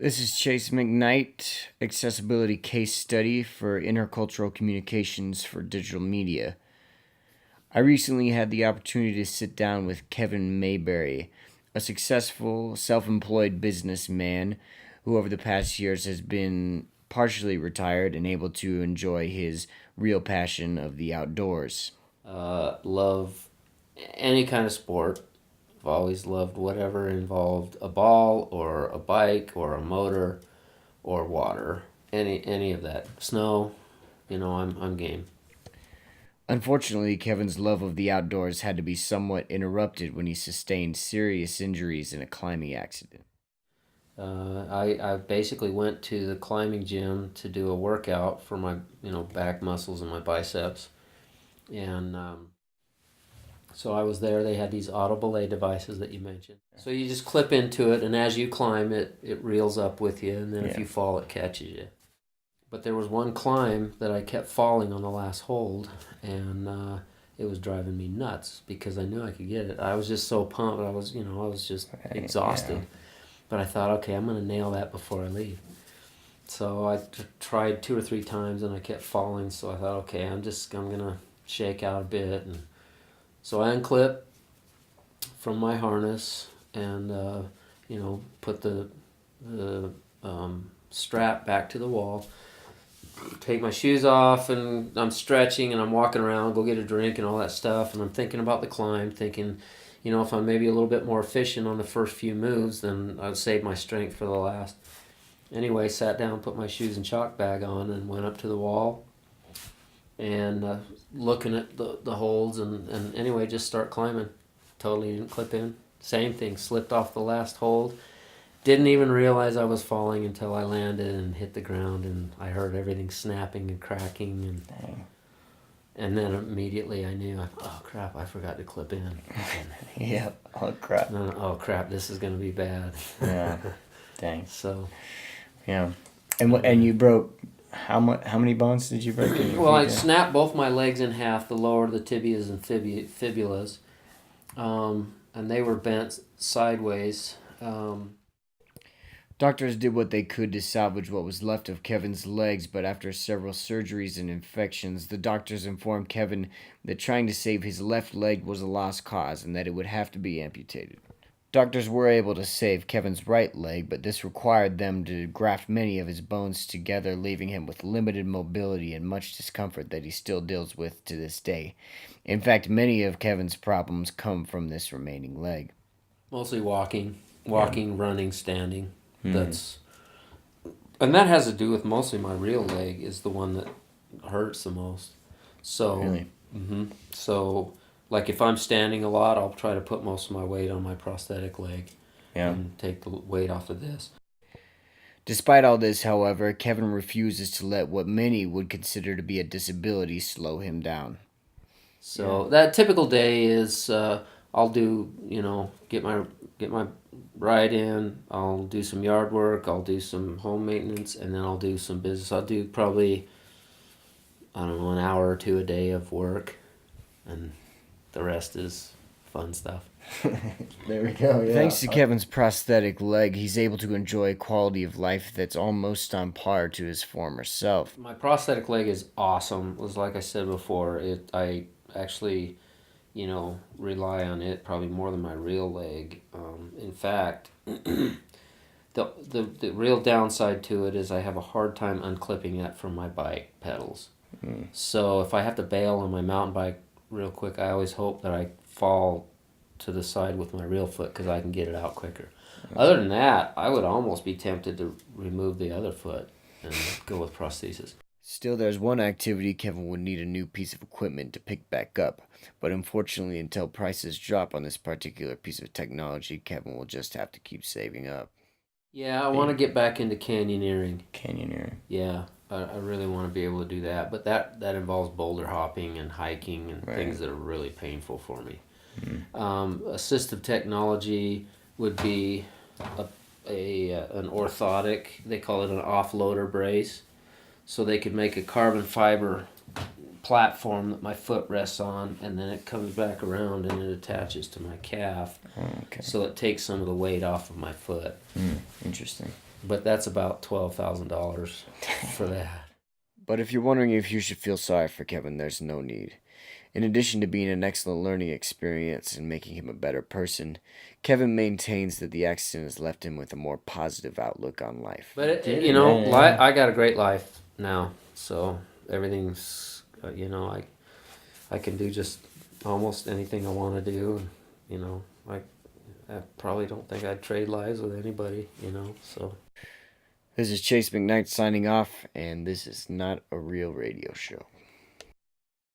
This is Chase McKnight, Accessibility Case Study for Intercultural Communications for Digital Media. I recently had the opportunity to sit down with Kevin Mayberry, a successful, self-employed businessman who over the past years has been partially retired and able to enjoy his real passion of the outdoors. Love any kind of sport. I've always loved whatever involved a ball or a bike or a motor or water. Any of that. Snow, I'm game. Unfortunately, Kevin's love of the outdoors had to be somewhat interrupted when he sustained serious injuries in a climbing accident. I basically went to the climbing gym to do a workout for my back muscles and my biceps, and so I was there. They had these auto belay devices that you mentioned. So you just clip into it, and as you climb, it reels up with you, and then if Yeah. you fall, it catches you. But there was one climb that I kept falling on the last hold, and it was driving me nuts because I knew I could get it. I was just so pumped. I was just Right, yeah. exhausted. But I thought, okay, I'm going to nail that before I leave. So I tried 2 or 3 times, and I kept falling. So I thought, okay, I'm going to shake out a bit. And so I unclip from my harness and, put the strap back to the wall, take my shoes off, and I'm stretching and I'm walking around, go get a drink and all that stuff, and I'm thinking about the climb, thinking, if I'm maybe a little bit more efficient on the first few moves, then I'd save my strength for the last. Anyway, sat down, put my shoes and chalk bag on, and went up to the wall and looking at the holds, and anyway, just start climbing. Totally didn't clip in. Same thing, slipped off the last hold. Didn't even realize I was falling until I landed and hit the ground, and I heard everything snapping and cracking, and then immediately I knew, oh crap, I forgot to clip in. Yeah. Oh crap. Oh crap, this is gonna be bad. Yeah. Dang. So, Yeah. And you broke how many bones did you break in your well, feet I there? snapped both my legs in half, the lower, the tibias and fibulas, and they were bent sideways. Doctors did what they could to salvage what was left of Kevin's legs, but after several surgeries and infections, the doctors informed Kevin that trying to save his left leg was a lost cause and that it would have to be amputated. Doctors were able to save Kevin's right leg, but this required them to graft many of his bones together, leaving him with limited mobility and much discomfort that he still deals with to this day. In fact, many of Kevin's problems come from this remaining leg. Mostly walking, Yeah. running, standing. Hmm. That's and that has to do with mostly my real leg is the one that hurts the most. So, Really? so like if I'm standing a lot, I'll try to put most of my weight on my prosthetic leg Yeah. and take the weight off of this. Despite all this, however, Kevin refuses to let what many would consider to be a disability slow him down. Yeah. So that typical day is I'll do get my ride in. I'll do some yard work. I'll do some home maintenance, and then I'll do some business. I'll do probably I don't know an hour or two a day of work, and the rest is fun stuff. There we go. Yeah. Thanks to Kevin's prosthetic leg, he's able to enjoy a quality of life that's almost on par to his former self. My prosthetic leg is awesome. It was like I said before. I actually rely on it probably more than my real leg. In fact, the real downside to it is I have a hard time unclipping that from my bike pedals. So if I have to bail on my mountain bike real quick, I always hope that I fall to the side with my real foot because I can get it out quicker. Other than that, I would almost be tempted to remove the other foot and go with prosthesis. Still, there's one activity Kevin would need a new piece of equipment to pick back up, but unfortunately, until prices drop on this particular piece of technology, Kevin will just have to keep saving up. Yeah, I want to get back into canyoneering. Canyoneering. Yeah, I really want to be able to do that, but that involves boulder hopping and hiking and Right. things that are really painful for me. Mm. Assistive technology would be an orthotic. They call it an offloader brace. So they could make a carbon fiber platform that my foot rests on, and then it comes back around and it attaches to my calf. Oh, okay. So it takes some of the weight off of my foot. Interesting. but that's about $12,000 for that. But if you're wondering if you should feel sorry for Kevin, there's no need. In addition to being an excellent learning experience and making him a better person, Kevin maintains that the accident has left him with a more positive outlook on life. But Yeah. I got a great life now, so everything's I can do just almost anything I want to do. You know, I probably don't think I'd trade lives with anybody. So. This is Chase McKnight signing off, and this is not a real radio show.